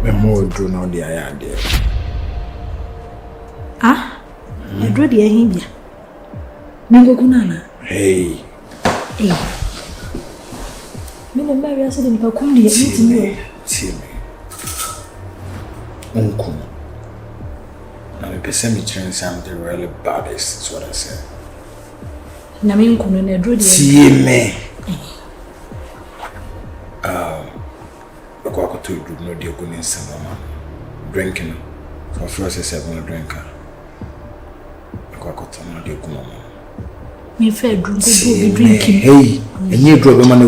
Me more do no the idea. Ah? I drew the India. Mingo Kunana. Hey. Hey. Mina Mary I said in Pakundi, see me. Uncle. Now the person me train something really bad is what I said. Namin Kunan, I drew the see me. I to do no dear good in some drinking. For first, I said, I'm a drinker. I got to know dear good. Me fair drink be drinking. Hey, and you drop a man.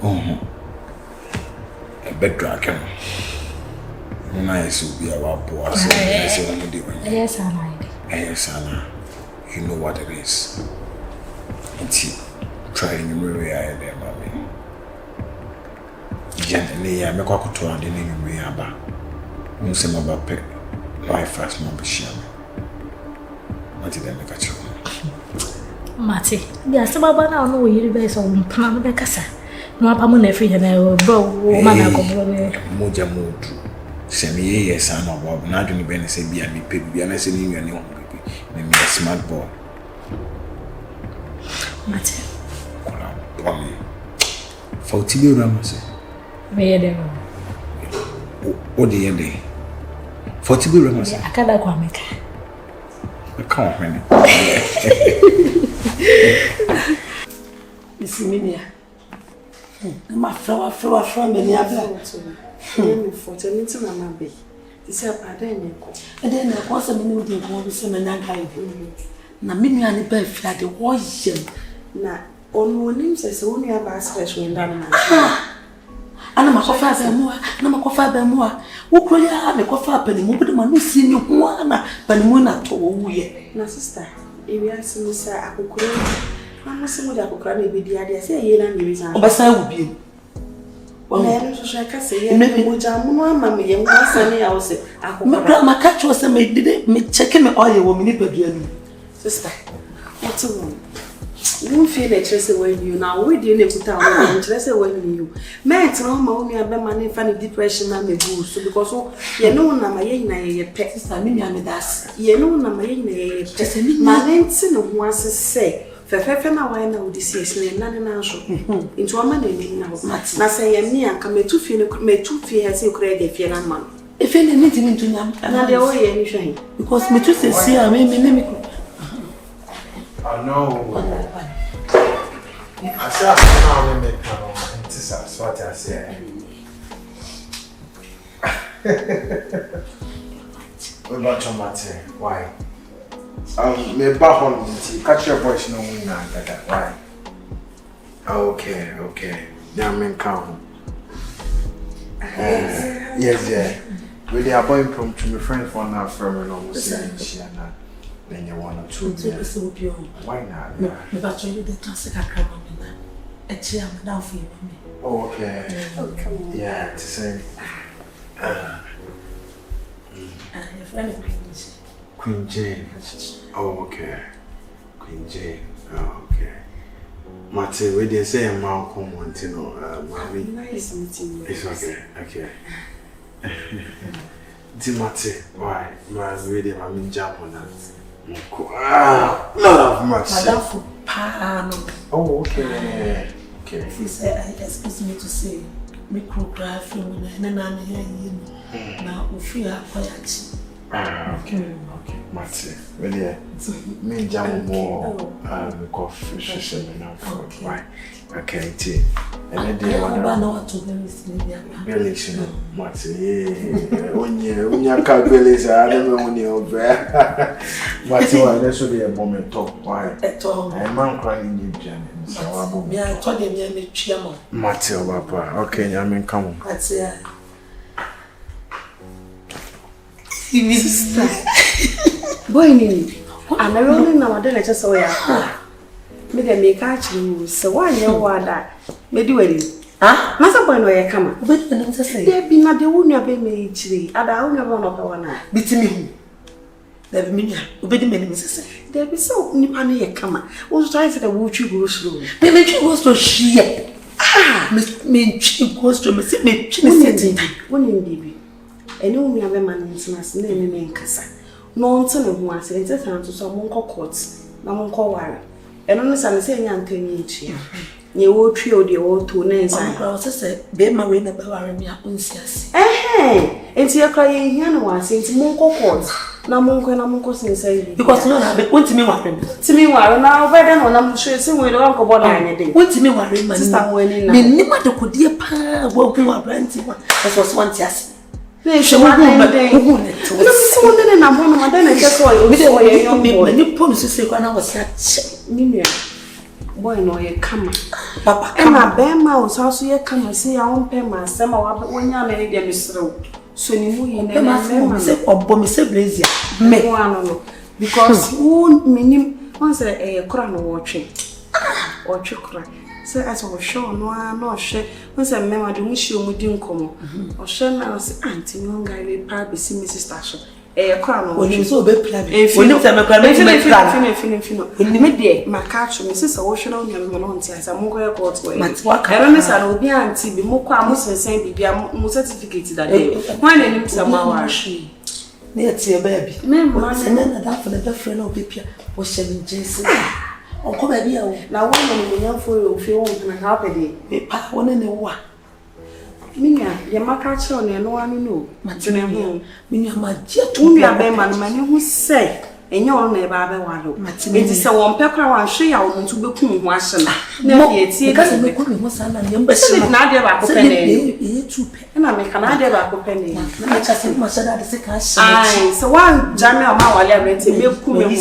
Oh, a bed dragon. Nice will be our boss. Yes, I like. Yes, Anna. You know what it is. It's trying to marry there, mommy. Gently, I make a to and then you may have a say about pet. My first mom be shame. What did I make a child? Matty, yes, about now, no, you're the best on Pan Becassa. No, I'm not free and I will bro, woman. Moja mood. Send me yes, son of Bob, not only when I say be a me, baby, and I say you and me a smart boy. Matty, Bonnie. 40 euros. Where what do you day? 40 euros. I can't make. I can't win. Miss Minia. My flower from the other. For 10 minutes, Mamma Bay. This is a pattern. And then I was a minute to go with some and I Namini and the bed flat the wash. Now, on one name says only a basket when done. And I'm a coffee more, and I'm a coffee more. Who could have a coffee penny? Who man who seen you one, but Mona told you. Na sister, if you ask me, sir, I could cry. I'm not saying that I could cry with the idea. Say, you and me, but I would be. Well, I don't say, maybe Mamma, young Sunny, I was say, my catch was a maid, did me checking my oil woman, sister. What's a woman? You don't feel like Tracy when you now, we didn't put out Tracy when you. Man, it's not my only money funny depression and the goose, because you know, my pet is a million that's you know, my just a man, sin wants to say. Fefefema why now this is none now into a man in now. Now say me and come to feel me 2 fears you create a fiana man. If any meeting into them, and the way anything because me to say, I mean, I know. I said, I'm going to that's what I say. What about your matter? Why? Me back on catch your voice no win that. Why? Okay. Then men come. Yes, yeah. We they are going from to my friend for now from an almost saying then you want to why not? Me back you the classic crab on that. A chair down for you. Okay. Yeah, to say your friend Queen Jane. Oh, okay. Queen Jane. Oh, okay. Mate, we didn't say a man come on, you know, mommy. Nice meeting you. It's okay. Mate, why? Man, we didn't have me jump on that. Lot of mercy. Madam for Pano. Oh, okay. He said, excuse me to say, micrograph and then I'm here. Now, if you are quiet. Okay. Mate, really, me jam more coffee session now for why? Okay, tea. And then I don't know what to do. Bellies, you know, Mate. When you can't bellies, I don't know when you're there. Mate, that's what the moment talk. Why? At all. I'm man crying in Janet. So I told him, you're the chairman. Mate, Papa. Okay, I mean, come on. That's it. Boy, I'm a rolling now. I don't let us away. Me dem me catch you. So why you want that? Me do it. Ah, masa boy no ye come. But no say. There be na de wonu abe me chiri. Ada wonu abe no pa wana. Biti me hu. There be me nia. Obedi me ni say. There be so nipa no ye come. Wo try say the wo twi go slow. Me twi go slow shie. me goes to me setting. One in baby. And you may have a man in Snas name in Cassa. No son of one said to some monko courts, no monko wire. And on the sun saying Anthony each year. You will trio the old two names. I said, Be Marina Bavaria Uncias. Eh, and see a crying here once into monko courts. Na munko since because no na be want me worry to me worry now better no na sure say we don't go born anything want me worry man sister when na me nima de kodie pa wo hu abranti wa that was one tias na she wa den hu ne to no so den na mo no den na so o ye young boy ni pon so say kwa na was ya ni nua boy no ye kama papa e na be ma o so ye kama say ya won pe ma asema wa wonya me de misrew so ni mu yi na me say obo me say brazier me no because who minim once e kora no watwe kora say as we show no she once me ma de mu shi omudi nkomo o she na say auntie no guy we pa be see Mrs. Tasho kora no watwe so be plan oni say me kora me plan me de makacho me say so hwe na onya me no ntia say mo ko ye court we era me say obi auntie bi mo kwa mo sensen bibia mo certificate that day when enim sama wa na etie baby me ma na da for the friend of pipia wo she me jinsi onko ba bia wo na wo no me nyafo yo fi wo na ha pede me pa wo ne wa minya ye makacho ne no anu no matene ho minya ma je to nua be ma no mani hu sei enye ono na e ba be walo enti se won pe kra wan hwe ya wo ntu beku hu ahye na ye tie ka se me ku me ho sa na nyamba shi na de ba ko pe ne ye tupe na me kana de ba ko pe ne na ka se ma shada de se ka shi ai so wan jame ma wale abrete me ku me ho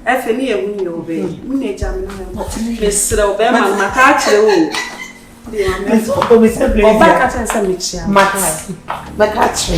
efe ni ye hu ni obe mu ne jame na me sre obe ma maka kire wo o me se blaze oba ka tse me chia maka kire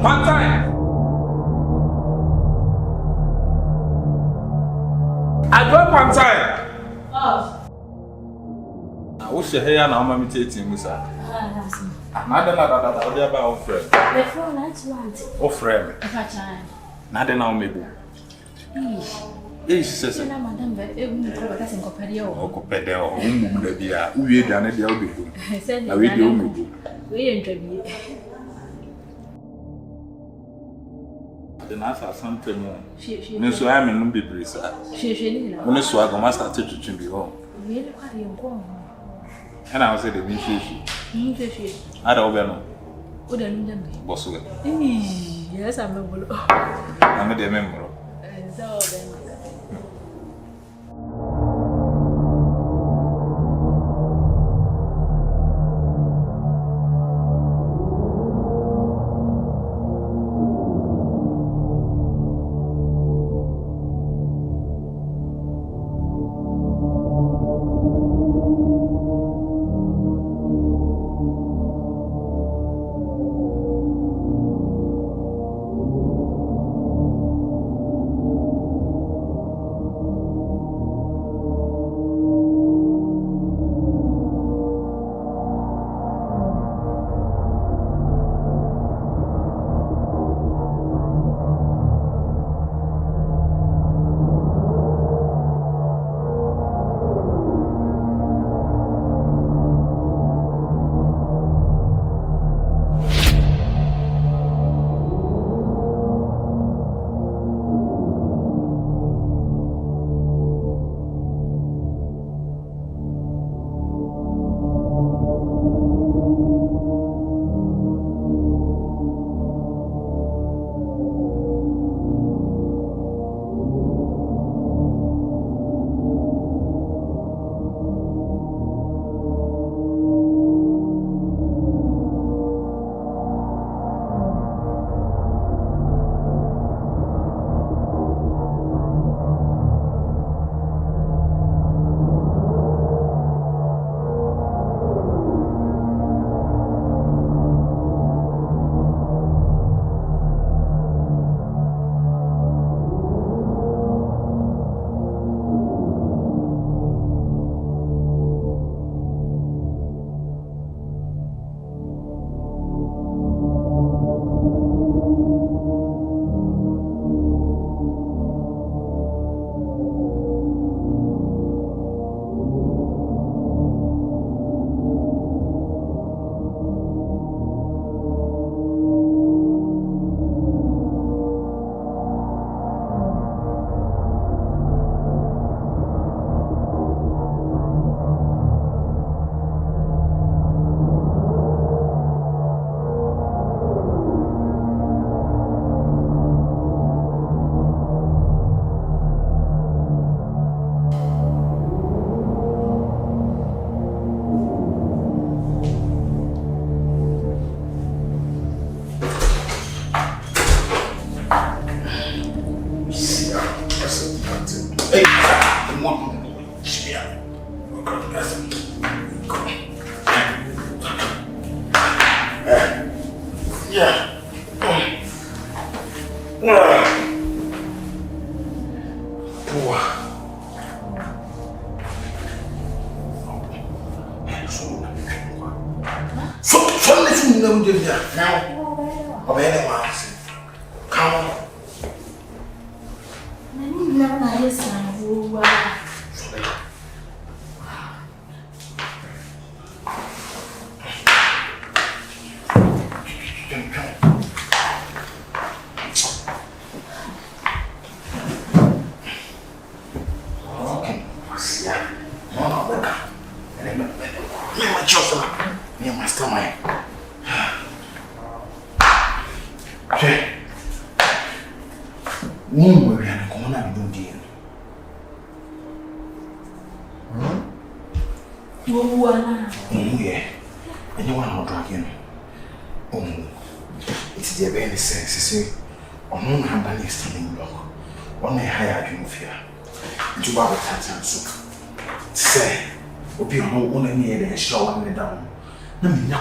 Pantan! I go Pantan! What's your hair now, Mammy Tating, Musa? Madam, what about friend? The phone, that's one. Oh, friend. Nothing now, maybe. She says, Madam, but it won't go as in Copedio. oh, Copedio, who we done it the other day. I said, I will do. We interview. The answer something more. So I'm in Lumbi. She when the swag must have touched to be home. really quite young. And I was at the Vinci. I don't know. Wouldn't you Boswell. Yes, I'm a bull. I'm a member. Yeah.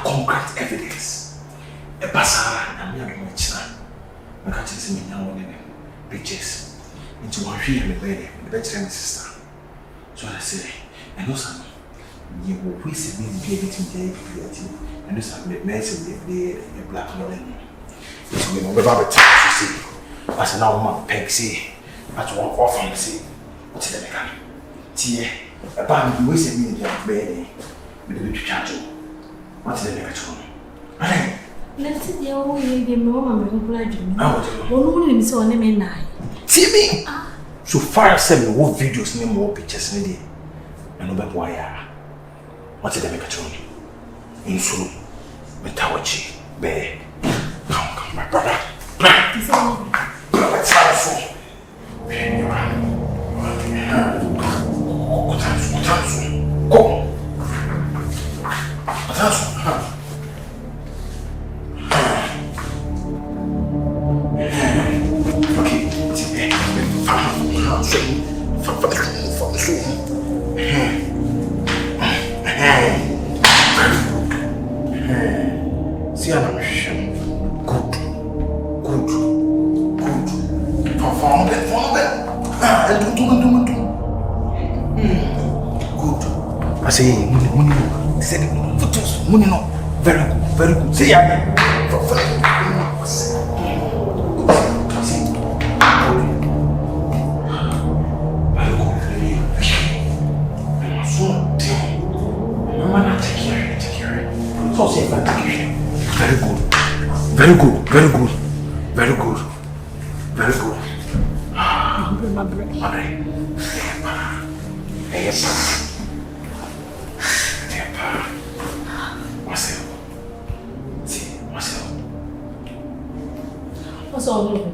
Concrete evidence. A passer and young China. I can't see me now in pictures into one tree and the bed, the bedtime sister. So I say, and no son, you will wish me to be able to be and this has been messing with the black woman. It's been over the time to see. As an old man, peg see, at one orphan see. What's the can? Tea, a band wish me to be bed with the little charge. What's the next one? Let's see the old lady, Mama, who graduated. Oh, only so name nine. See me? So far, send me more videos, no more pictures, and no better why. What's the next one? In so, Metawachi, bear. Come, my brother. Let's have a phone. Money no, very good. See ya. Very good. What's all over?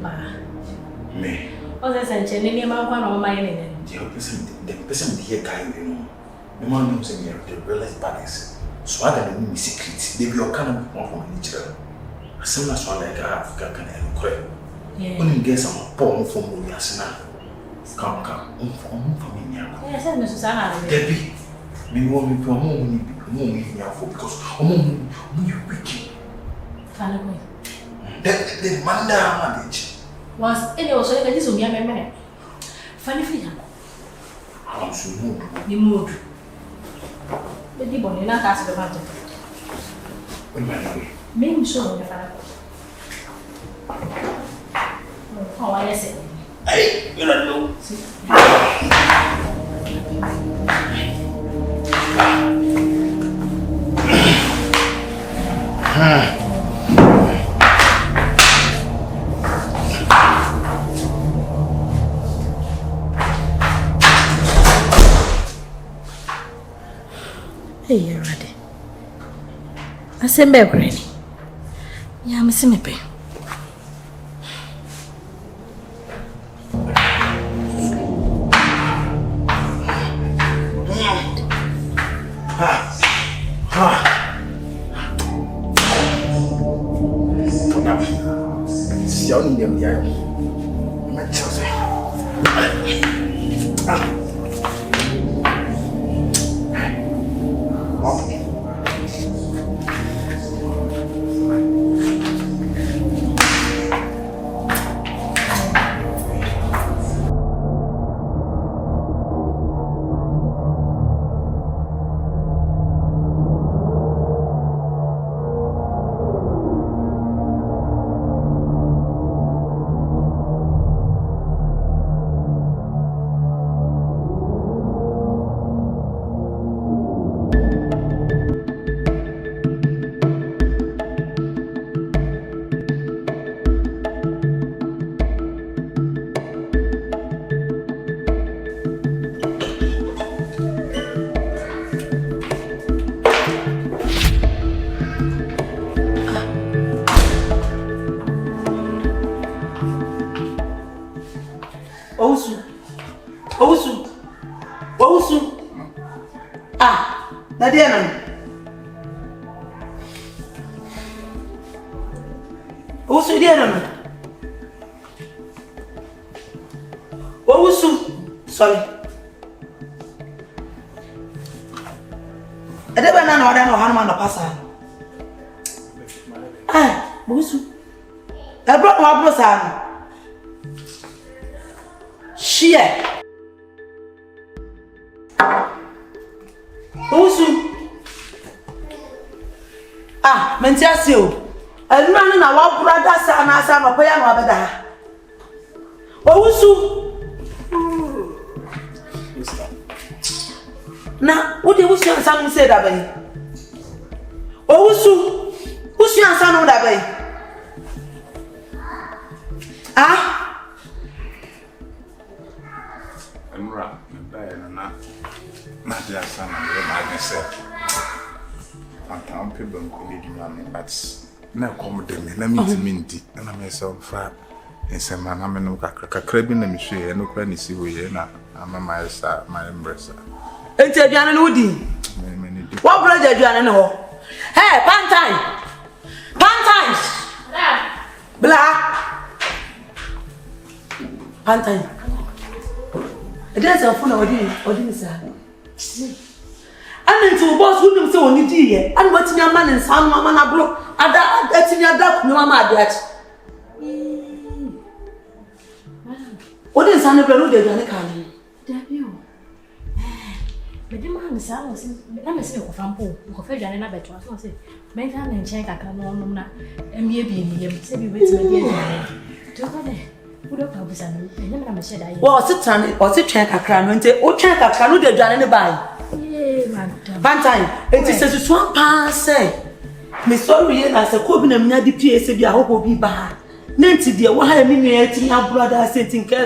Me. What's that sentence? Any amount of my name. The person here guy, you know. The man knows that they realize balance. So I got a secret. They be your kind of one from each other. As soon as one like Africa can help. When you get some poor from me, as now. Come, for me. Yes, I'm Susanna. Debbie, me want me to more because you wicked. The man manage. Was any also that is only a man. Funny figure. I'm so mood. The mood. The people in that cast of the matter. When my way. Maybe so. Oh, I say. Hey, you don't know. Hey, you're ready. I said, baby. Yeah, I'm a simipe. Ah, na dia na. Osu dia na. Osu, sorry. Adepa na wada na hanu na pasa. Ah, osu. Ebro wa bro sa. Shie. Osu. Ah, mentiasi o. Elma na wa brada sa na sa no poya no abeda. Osu. Na, what do you say? Some say that way. Osu. Who's your son on that way? Ah? Emra, not just son of myself. Pantan people need you, but now come with them. Let me to minty, and I myself fat. And some man, I'm no crabbing and share, no cranny see we now. I'm a my embracer. And tell Jan and Woody. What brother Jan and all? Hey, Pantan! Black! Pantan. It is a phone or didn't say. And into boss who them say only dear, and what's your man and son, mamma, bro, and that's in your duck, no mamma, that. What is Anna Blue de Ganicani? Debut. But the man is out, let me say, from Pool, who fed Jan and I bet was say, make her and check a canona, and be a baby, say we wait to be there. Would have published and never said I was a ton or to check a crown and say, oh, check a crown, they're done in the buy. Pantan, it is a swamp pass, say. Miss Sorry, as a cobin and Nadi PSB, I hope will be bad. Nancy, dear, why am I meeting your brother sitting care?